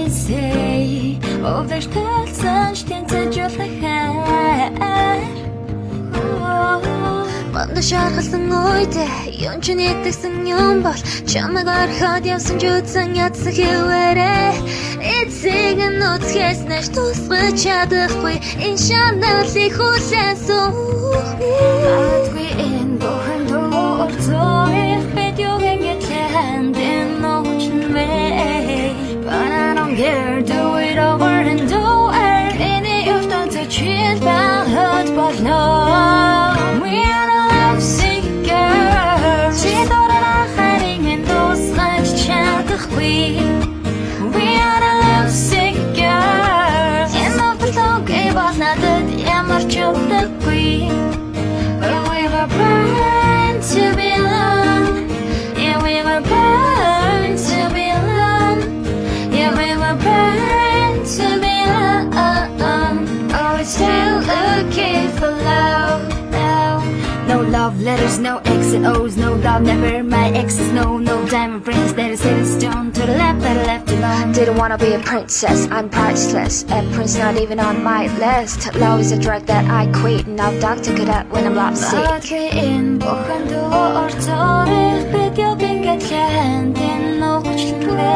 say, oh, there's good sunshine to just like Манда шаргалсан үедээ юм ч нэгдсэн юм бол чамайг орхоод явсан жуудсан ядсан хэвээрээ эцэг нь үцхээс нэш тусгаж чадахгүй энэ шаналыг хүлээн суухгүй энэ бохон дөрөөр бэдюгэн гэтлэн ночн мэй But I don't care, do it over and over Any of them to chill back hurt but no We are the love seekers 지도를 하ringen 도스란 찾았기 We are the love seekers 옛날부터 깨봤나듯 야말쳤다기 But we were born to belong Yeah, we were born to belong Yeah, we were born to belong Oh, we're still looking for love No love letters, no X and O's, no love, never my exes, no diamond rings that is set in stone to the left, that I left alone. Didn't wanna be a princess, I'm priceless, and prince not even on my list. Love is a drug that I quit, now doctor could out when I'm lovesick. Bakit bukan door toril, bidyokin gatlan, din nochchle.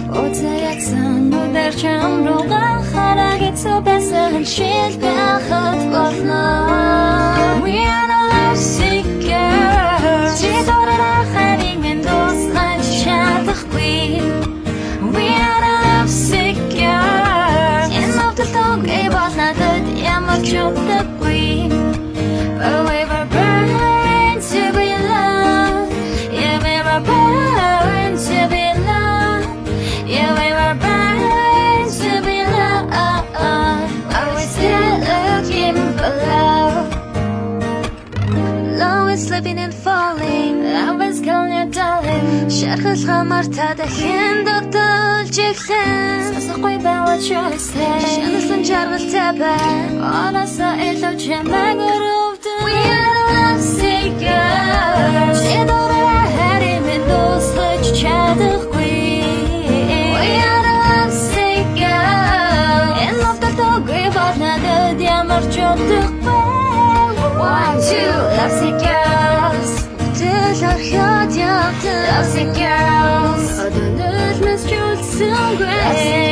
Otsayatsan, uder chamrogan, haragit so besan, shit belhat vafna. We are the love seekers, 지도를 하ringen 도스란 찾았기. We are the love seekers, 옛날부터 깨봤나듯 야말쳤다기. But we were born to belong. Yeah, we were born to belong. Yeah, we were born to belong. Are we still looking for love? Love is slipping and falling. Love is killing you, darling. شرخصها مرتادة خين دكتور جيكسن سأسقي what you say شنسن جرغ التابع وأنا سائل لو جمع قروب We are the love seekers شدور الهاري من دوسك جادقوي We are the love seekers إن أفضل توقي بعدنا دد يا مرجو تقبل 1, 2, love seekers تظهر خياط يا love seekers أدنر مسجود سنغري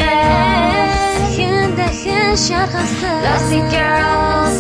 لove seekers